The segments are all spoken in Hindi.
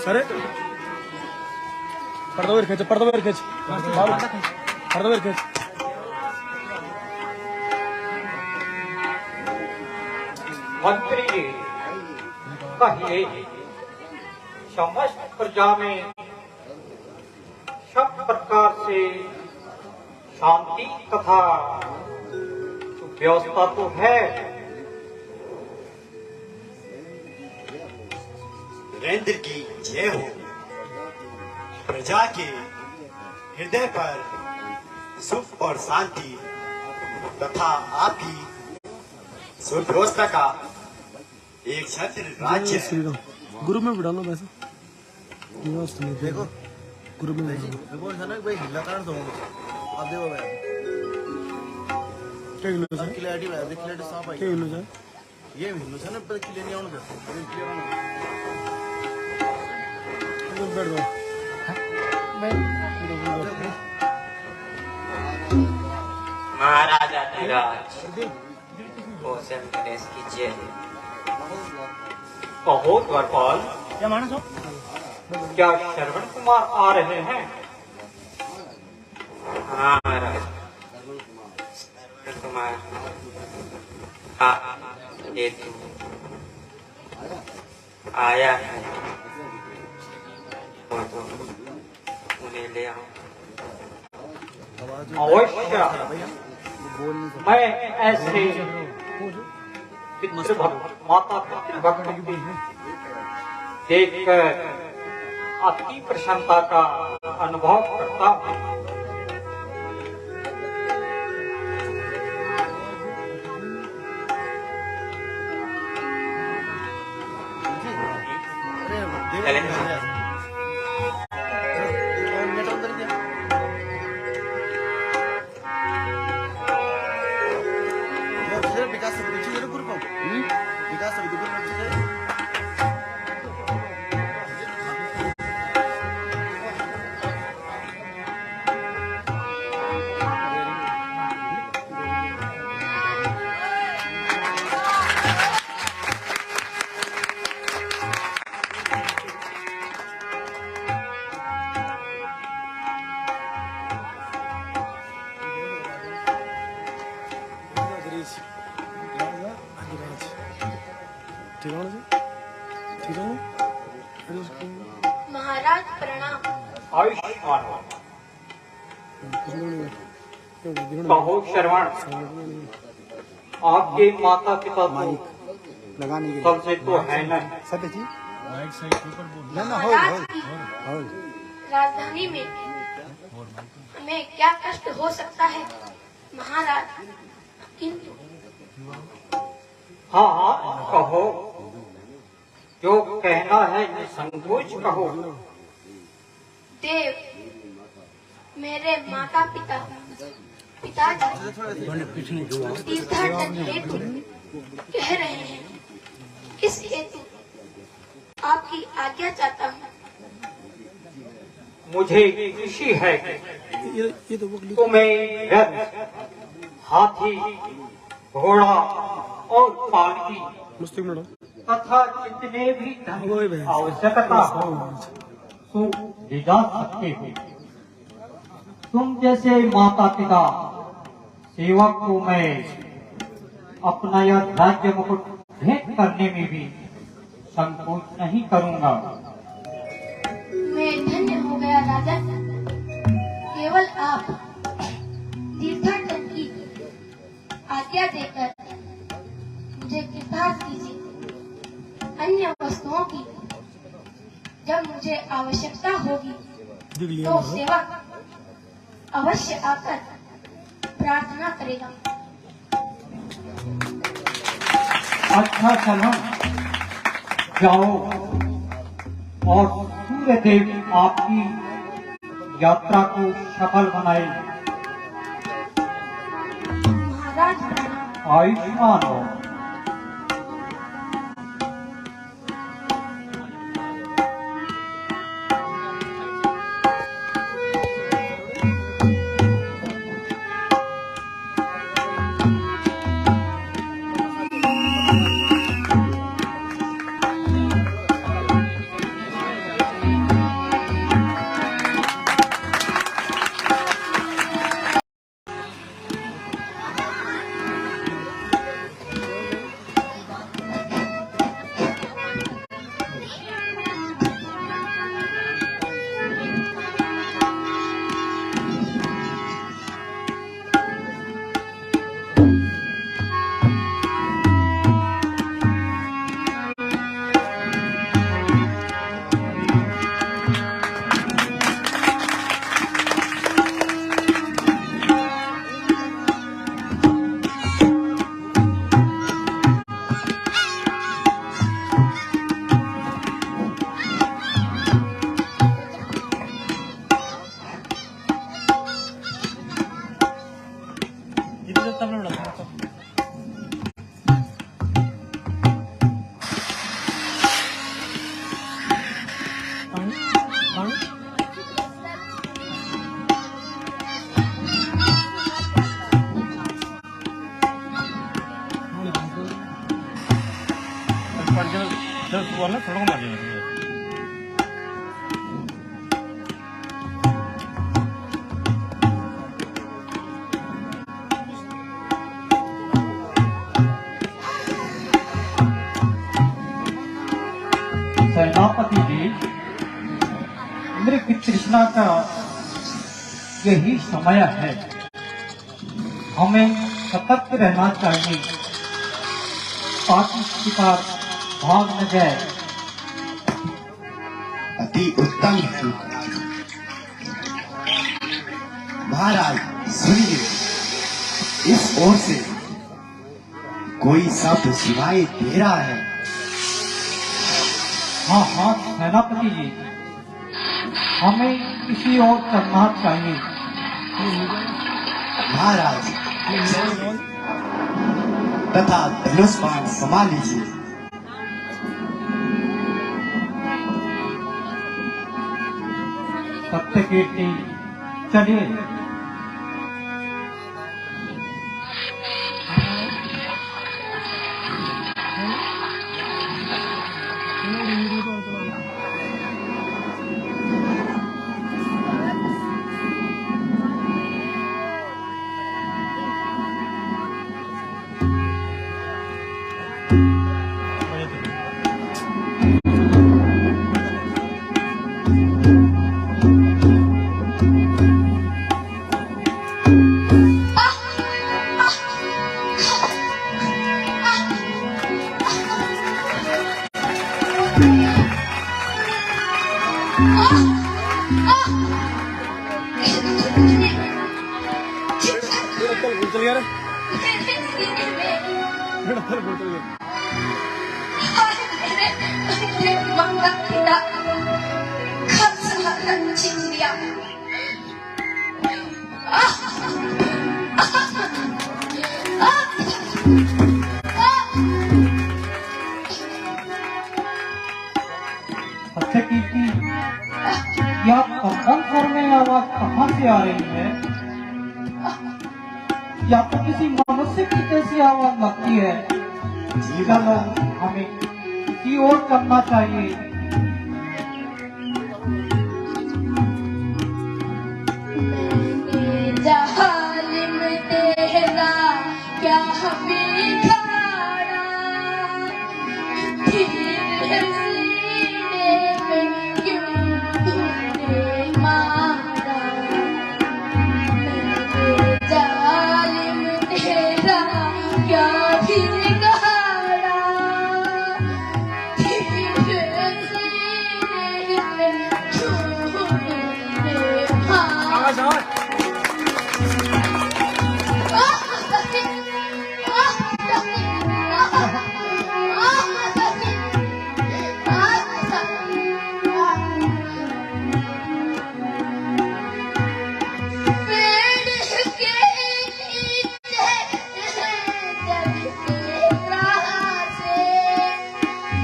अरे पर्दा वेर खींच पर्दा वेर खींच पर्दा वेर खींच मंत्री जी कहिए समस्त प्रजा में सब प्रकार से शांति तथा व्यवस्था तो है। वीरेंद्र की जय हो। प्रजा के हृदय पर सुख और शांति तथा आपकी सुव्यवस्था का एक छत्र राज्य है। गुरु में भी डालो वैसे देखो गुरु में भाई हिला कारण तो अब देखो भाई क्या किलो है क्लैरिटी भाई देख क्लैरिटी साफ आई क्या किलो है ये हिलो से ना पर क्लियर नहीं आउंगा क्लियर बैठ जाओ महाराजा धीराज भोजन गणेश की जय। कहो द्वारपाल क्या मानस हो क्या श्रवण कुमार आ रहे हैं? हाँ महाराज श्रवण कुमार ये तू आया है तो उन्हें ले आओ। अवश्य मैं ऐसे पितृभक्त माता पितृभक्त देखकर अति प्रसन्नता का अनुभव करता हूँ। विकास महाराज प्रणाम। आयुष्मान हो। कहो श्रवण आपके माता पिता तो लगाने के सबसे तो है न। सत्य जी महाराज की राजधानी में हमें क्या कष्ट हो सकता है महाराज, किंतु हाँ हाँ कहो, जो कहना है संकोच कहो। देव मेरे माता पिता पिताजी तीर्थाटन हेतु कह रहे हैं, इस हेतु आपकी आज्ञा चाहता हूँ। मुझे खुशी है ये तो तुम्हें रथ, हाथी, घोड़ा और पालकी मुस्लिम लड़ा तथा जितने भी धन की आवश्यकता हो सो ले जा सकते हो। तुम जैसे माता पिता सेवक को मैं अपना यह राज्य मुकुट भेंट करने में भी संकोच नहीं करूंगा। मैं धन्य हो गया राजन, केवल आप तीर्थाटन की आज्ञा देकर मुझे कृतार्थ कीजिए। अन्य वस्तुओं की जब मुझे आवश्यकता होगी तो सेवक अवश्य आकर प्रार्थना करेगा। अच्छा चलो जाओ और सूर्य देव आपकी यात्रा को सफल बनाए। महाराज प्रणाम। आयुष्मान हो। पानी पानी थोड़ा को मार देना सेनापति जी, इंद्र की तृष्णा का यही समय है। हमें सतर्क रहना चाहिए ताकि शिकार भाग न जाए। अति उत्तम है महाराज। सुनिए, इस ओर से कोई शब्द सुनाई दे रहा है। हाँ हाँ सेनापति जी, हमें किसी और करना चाहिए। महाराज तथा धनुष बाण संभाल लीजिए। सत्यकीर्ति, चलिए। सत्यकीर्ति, यह कंपन में आवाज कहाँ से आ रही है? या तो किसी मनुष्य की जैसी आवाज लगती है। चलो, हमें किसी और करना चाहिए। मैंने जालिम तेरा क्या बिगाड़ा, धीरे सीने में क्यों तूने मारा। मैंने जालिम तेरा क्या बिगाड़ा, धीरे सीने में क्यों तूने मारा।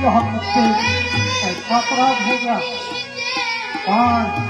यह मुझसे ऐसा अपराध हो गया। पांच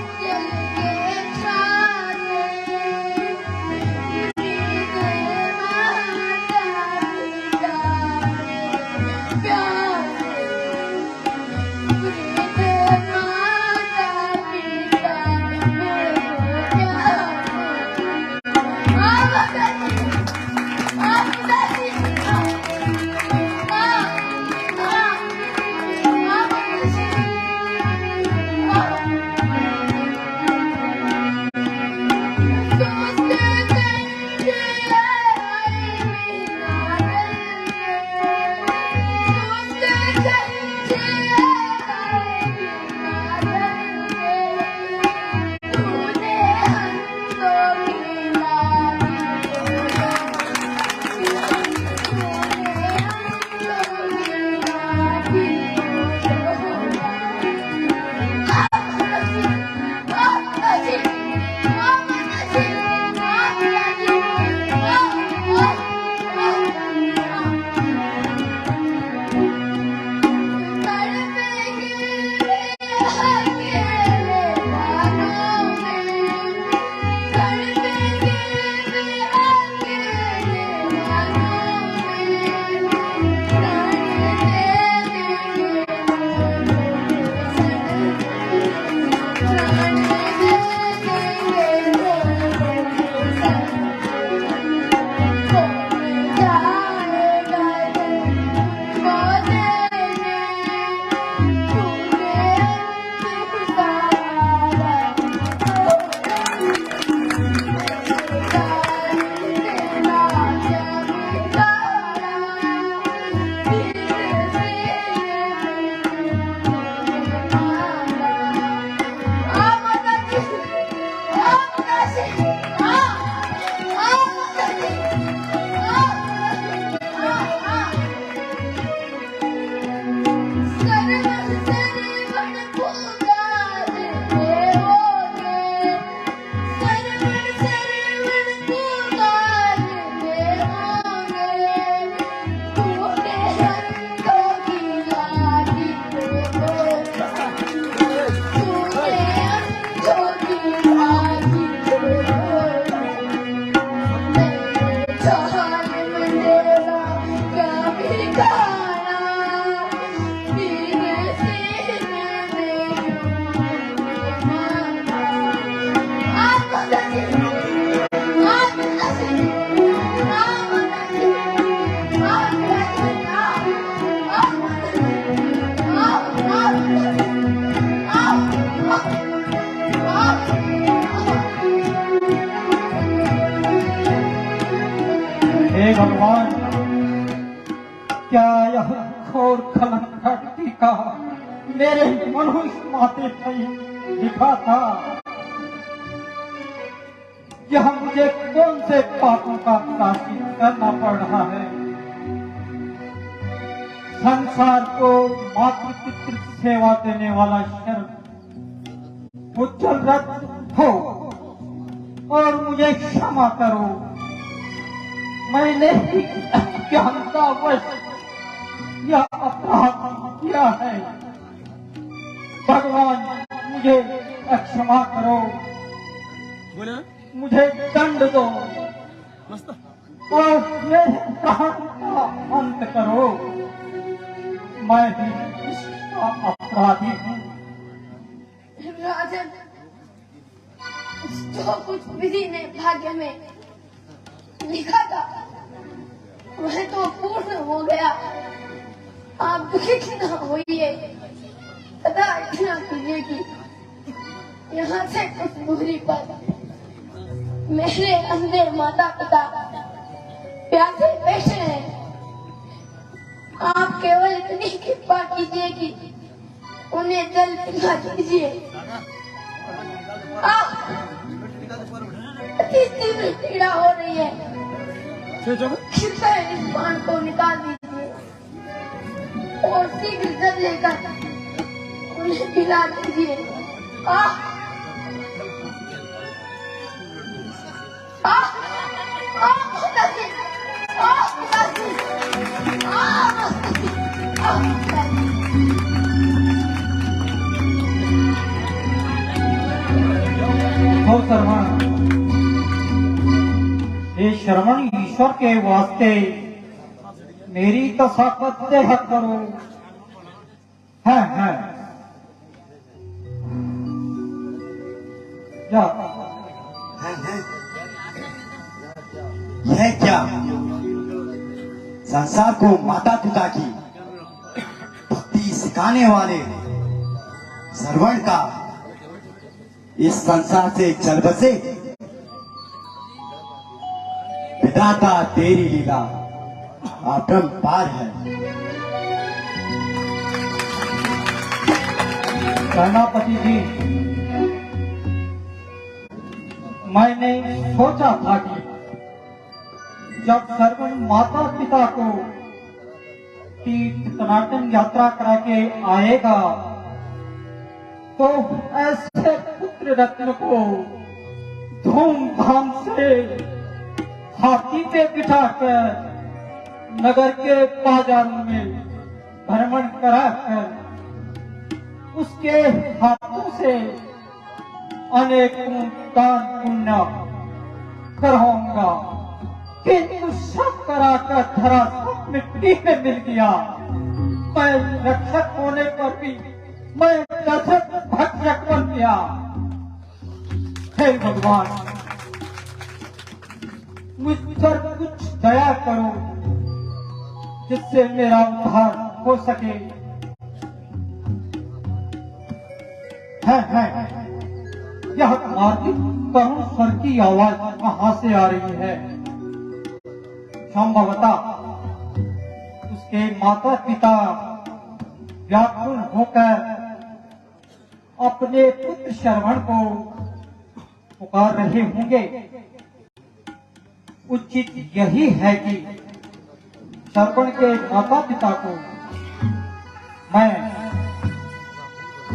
हे भगवान, क्या यह घोर कलंक का टीका मेरे मनुष्य माथे पर लिखा था? यह मुझे कौन से पापों का प्रायश्चित करना पड़ रहा है? संसार को मातृ पितृ सेवा देने वाला शर्म उज्जवल रथ हो और मुझे क्षमा करो। मैंने ज्ञानतावश यह अपराध किया है। भगवान मुझे क्षमा करो, बोले मुझे दंड दो मस्त और मेरे प्राण का अंत करो। मैं भी इसका अपराधी हूँ। राजन, जो कुछ विधि ने भाग्य में लिखा था वह तो पूर्ण हो गया। आप दुखी न होइए, सदा इतना कीजिए कि यहाँ से कुछ दूरी पर मेरे अंधे माता पिता प्यासे बैठे हैं। आप केवल इतनी कृपा कीजिए कि उन्हें जल पिला दीजिए। अति तीव्र पीड़ा हो रही है, कृपया इस बाण को निकाल दीजिए और शीघ्र जल लेकर उन्हें पिला दीजिए। हो श्रवण, हे श्रवण, ईश्वर के वास्ते मेरी तो साकत से हक करो। है जा। यह क्या? संसार को माता पिता की भक्ति सिखाने वाले श्रवण का इस संसार से चल बसे। विधाता तेरी लीला अपरंपार है। सेनापति जी, मैंने सोचा था कि जब श्रवण माता पिता को तीर्थ सनातन यात्रा करा के आएगा तो ऐसे पुत्र रत्न को धूमधाम से हाथी पे बिठाकर नगर के बाजारों में भ्रमण कराकर उसके हाथों से अनेक दान पुण्य कराऊंगा, किंतु सब कराकर धरा सब मिट्टी में मिल गया। मैं रक्षक होने पर भी मैं दशरथ भक्षक बन गया। हे भगवान, मुझ पर कुछ दया करो जिससे मेरा उद्धार हो सके। है यह कार्तिक करुण स्वर की आवाज कहां से आ रही है? संभवतः उसके माता पिता व्याकुल होकर अपने पुत्र श्रवण को पुकार रहे होंगे। उचित यही है कि श्रवण के माता पिता को मैं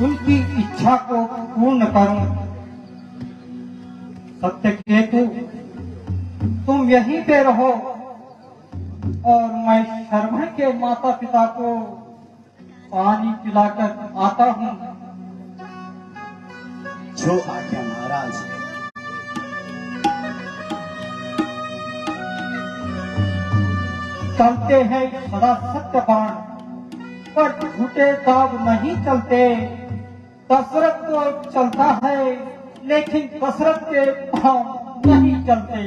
उनकी इच्छा को पूर्ण करूं। सत्यकेतु, तुम यहीं पे रहो और मैं श्रवण के माता पिता को पानी पिलाकर आता हूँ। जो आज्ञा महाराज। चलते हैं सदा सत्य बाण, पर झूठे दाग नहीं चलते। दशरथ तो चलता है, लेकिन दशरथ के पांव नहीं चलते।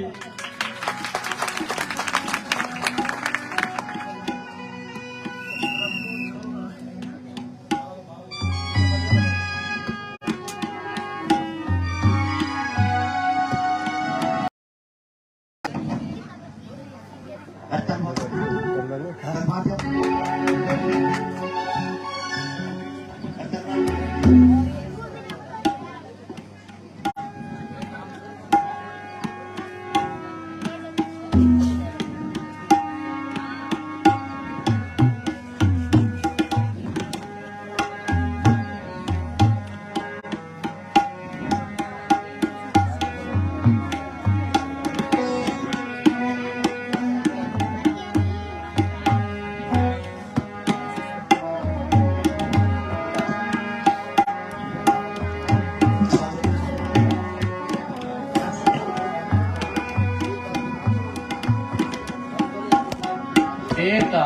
बेटा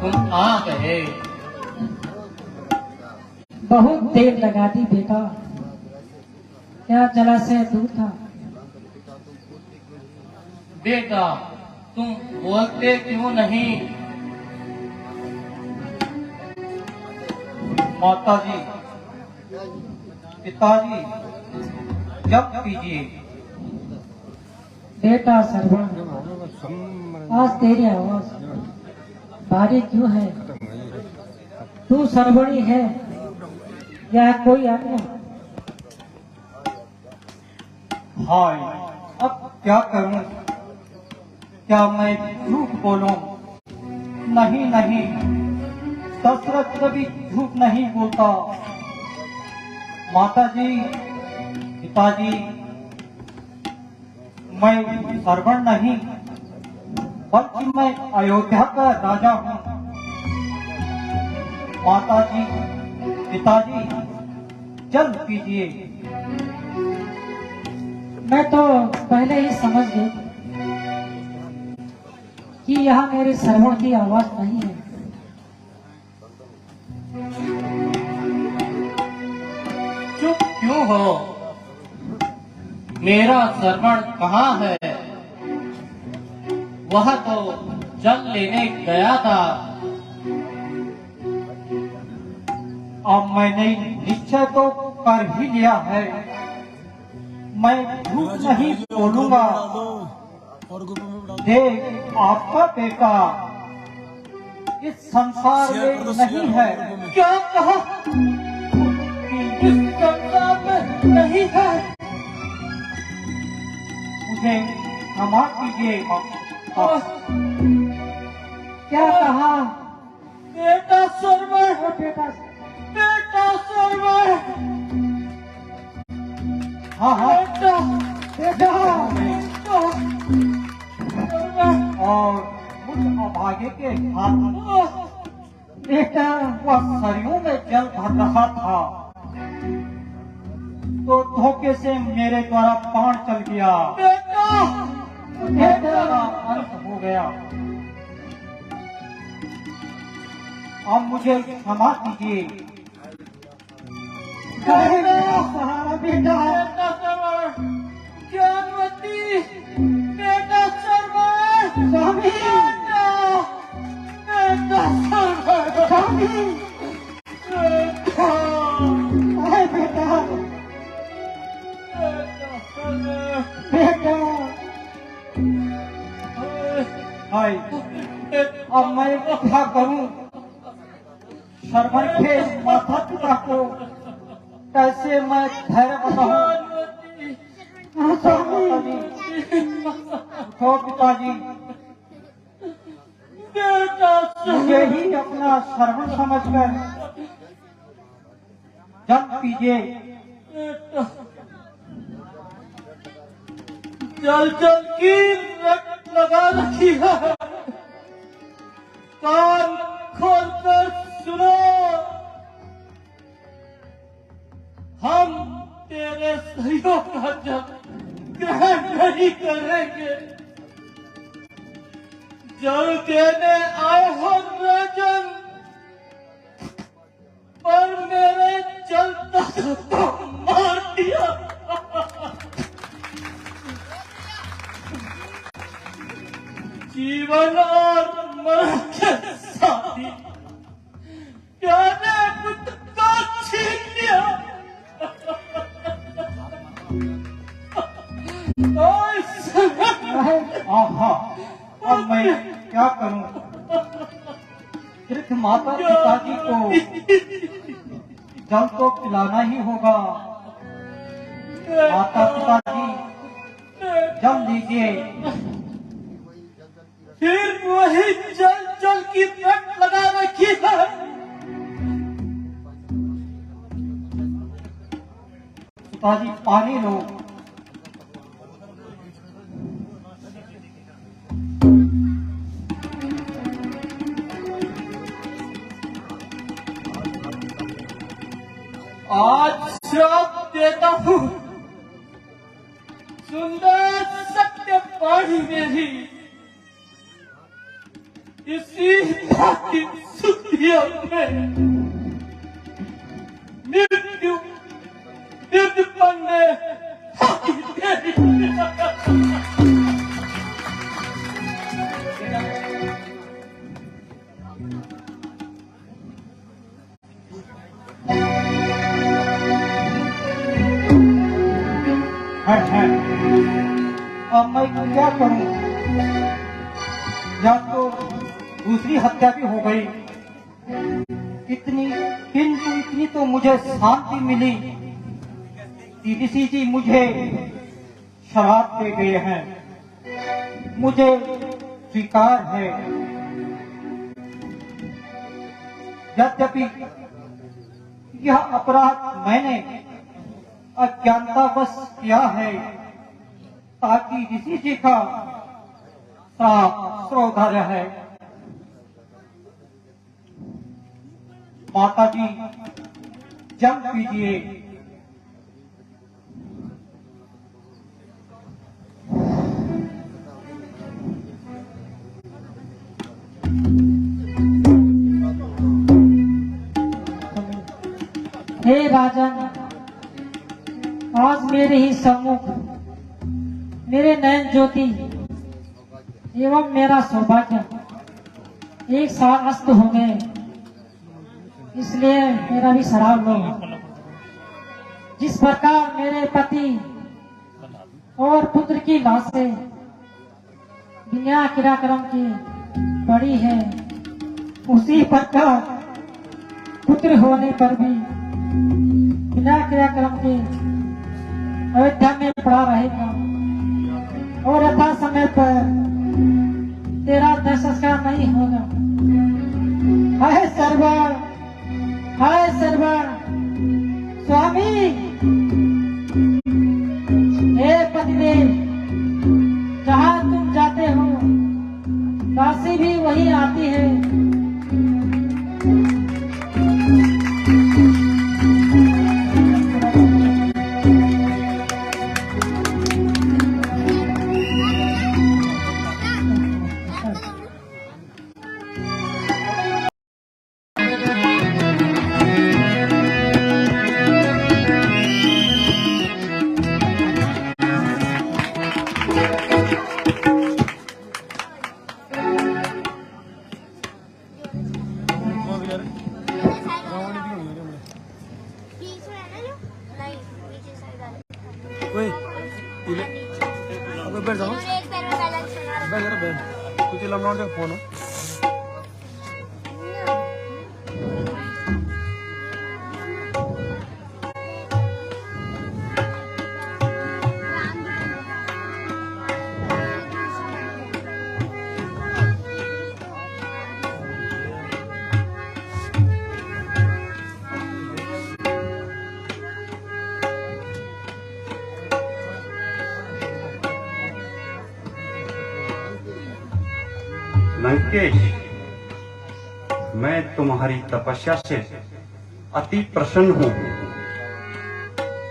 तुम आ गए। बहुत देर लगा दी बेटा, क्या जलाशय दूर था? बेटा तुम बोलते क्यों नहीं? माताजी, पिताजी, जप कीजिए। बेटा सरवण, आज तेरी आवाज भारी क्यों है? तू सरवणी है या कोई अन्य? हाय, अब क्या करूं? क्या मैं झूठ बोलूं? नहीं नहीं, दशरथ कभी झूठ नहीं बोलता। माताजी, पिताजी, मैं सरवण नहीं, बल्कि मैं अयोध्या का राजा हूँ। माताजी, पिताजी, जल्द कीजिए। मैं तो पहले ही समझ गई कि यह मेरे सरवण की आवाज नहीं है। चुप क्यों हो? मेरा सरवण कहाँ है? वह तो जल लेने गया था। अब मैंने निश्चय तो कर ही लिया है, मैं झूठ नहीं बोलूंगा। देव, आपका बेटा इस संसार में नहीं है। क्या कहा? इस संसार में नहीं है। मुझे क्षमा कीजिए। क्या कहा? बेटा सरवण, बेटा बेटा सरवण। हाँ हाँ, बेटा और उस अभागे के हाथ बेटा वह सरयू में जल भर रहा था, तो धोखे से मेरे द्वारा बाण चल गया। बेटा अंत हो गया। अब मुझे क्षमा कीजिए। सहारा बेटा ज्ञानवती, बेटा सरवण, स्वामी बेटा सरवण, स्वामी अरे बेटा बेटा हाय, अब मैं क्या करूं? सरवण के माता पिता को कैसे मैं धैर्य बताऊं? माताजी, उठो पिताजी, मुझे ही अपना सरवण समझकर जप कीजिए। जल जल की रट लगा रखी है, कान खोल कर सुनो। हम तेरे सहयोग का जब ग्रहण नहीं करेंगे, जल देने आए हो राजन, पर मेरे चलता तो मार दिया। जीवन और मरण के साथी प्यारे पुत्र को छीन लिया। आहा, अब मैं क्या करूं? वृद्ध माता पिताजी को जल तो पिलाना ही होगा। माता पिताजी जल लीजिए। फिर वही जल की रट लगा रखी है। पिताजी पानी लो। आज श्राप देता हूँ, सुंदर सत्य पानी मेरी इसी भांति सुधियों में मृत्यु निर्दपन में है। अब मैं क्या करूं? या तो दूसरी हत्या भी हो गई, किंतु इतनी तो मुझे शांति मिली। टीडीसी जी मुझे शराब दे गए हैं, मुझे स्वीकार है। यद्यपि यह अपराध मैंने अज्ञानतावश किया है, ताकि ऋषि जी का श्राप श्रोधार्य है। माता जी जल पीजिए। हे राजन, आज मेरे ही सम्मुख मेरे नयन ज्योति एवं मेरा सौभाग्य एक साथ अस्त हो गए, इसलिए मेरा भी शराब लो। जिस प्रकार मेरे पति और पुत्र की लाशें बिना क्रियाक्रम की पड़ी है, उसी प्रकार पुत्र होने पर भी बिना क्रियाक्रम के अयोध्या में पड़ा रहेगा और यथा समय पर तेरा देह संस्कार नहीं होगा। हाय सर्वर, हाय सर्वर स्वामी, हे पतिदेव, जहाँ तुम जाते हो दासी भी वही आती है। बैठ जाओ, बैठ जरा बैठ, कुछ लम्बा उठा फोन। लंकेश, मैं तुम्हारी तपस्या से अति प्रसन्न हूं।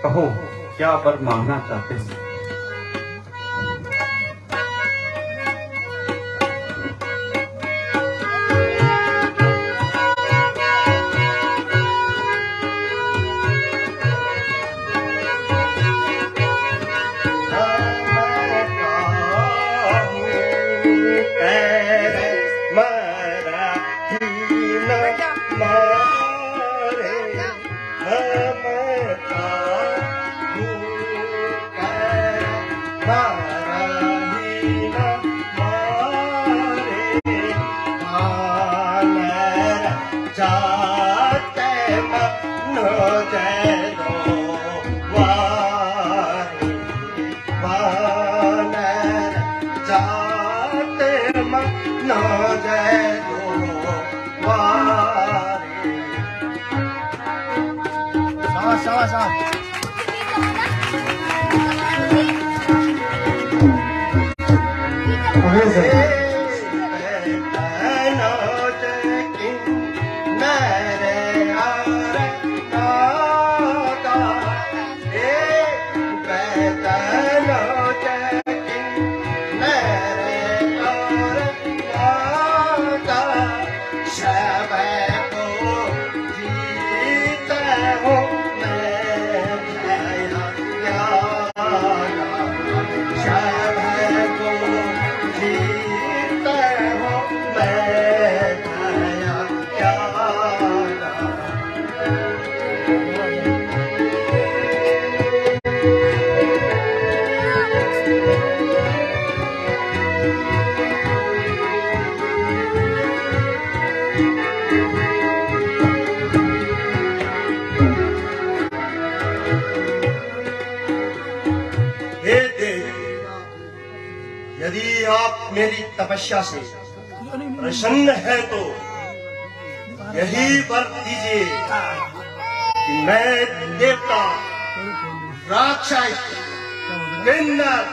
कहो, क्या वर मांगना चाहते हो? जय दो वारे। शाबाश शाबाश शाबाश। यदि आप मेरी तपस्या से प्रसन्न है तो यही वर दीजिए कि मैं देवता, राक्षस, किन्नर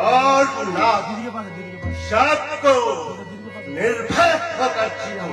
और नाग सबको निर्भय होकर जीऊं।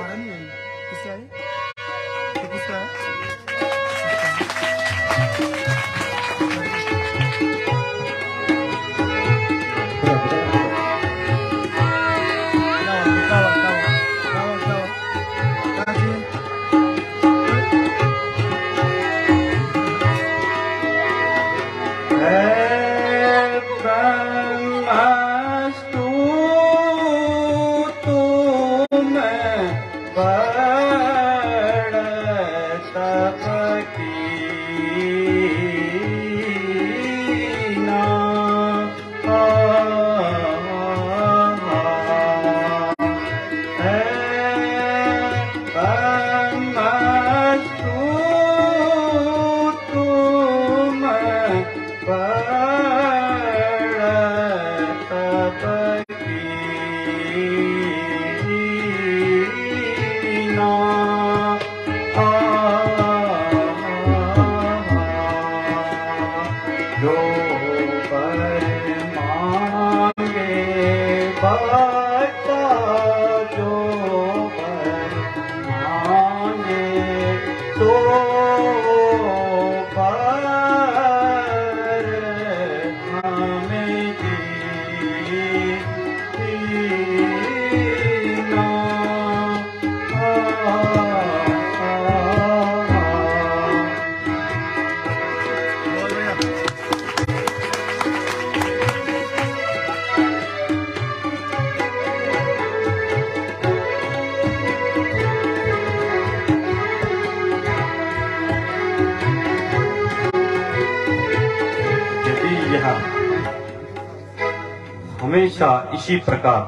हमेशा इसी प्रकार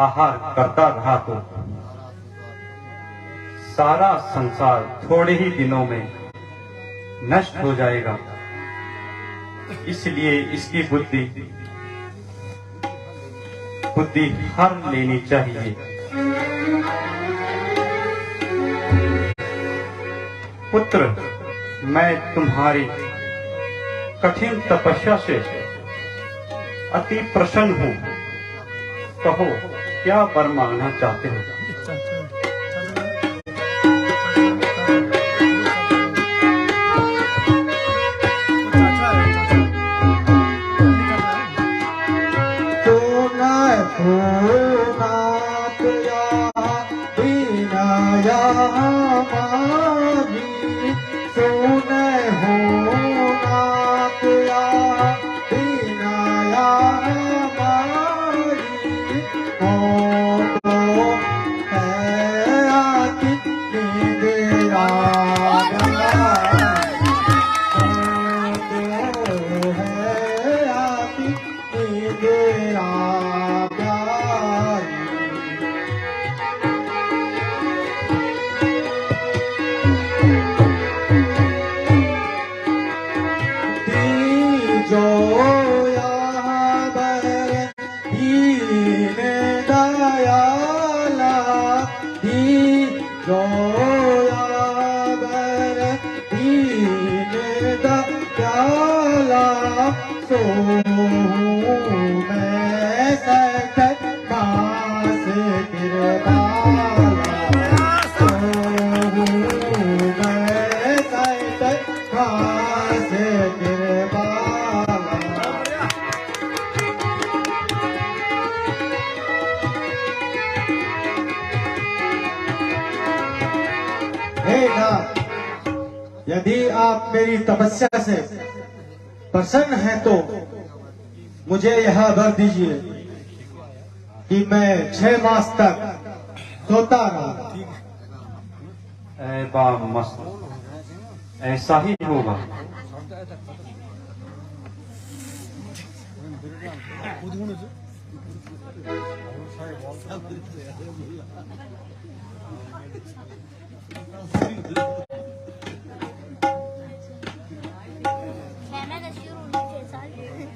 आहार करता रहा तो सारा संसार थोड़े ही दिनों में नष्ट हो जाएगा। इसलिए इसकी बुद्धि हर लेनी चाहिए। पुत्र, मैं तुम्हारी कठिन तपस्या से अति प्रसन्न हूँ। कहो क्या वर मांगना चाहते हो? यदि आप मेरी तपस्या से प्रसन्न हैं तो मुझे यह वर दीजिए कि मैं 6 मास तक सोता रहूं। ऐ बाब मस्त, ऐसा ही होगा।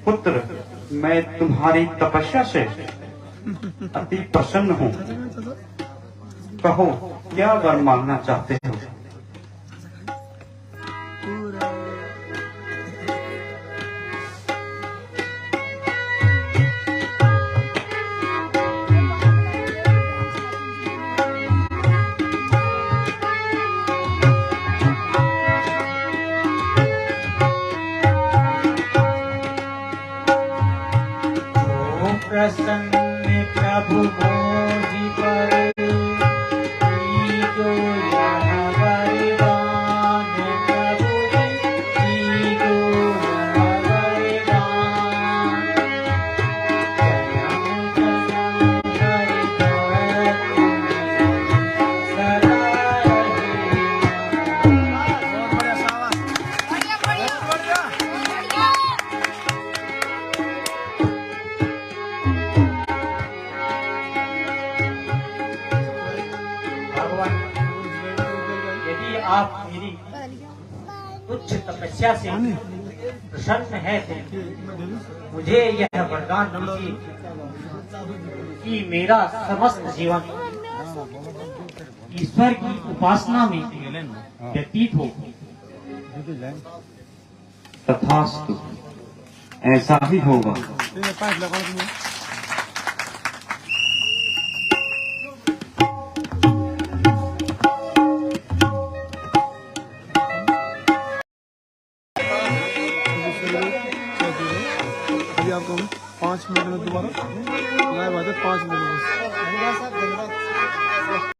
पुत्र, मैं तुम्हारी तपस्या से अति प्रसन्न हूँ। कहो, क्या वर मांगना चाहते हो? प्रसन्न प्रभु मोहि पर जो यह वरदान प्रभु जी जो यह वरदान जन्म जन्म हरि भक्त सदा आप मेरी उच्च तपस्या से प्रसन्न है तो मुझे यह वरदान दीजिए कि मेरा समस्त जीवन ईश्वर की उपासना में व्यतीत हो। तथास्तु, ऐसा ही होगा। अभी आपको 5 मिनट में दोबारा लाइव आते 5 मिनट में।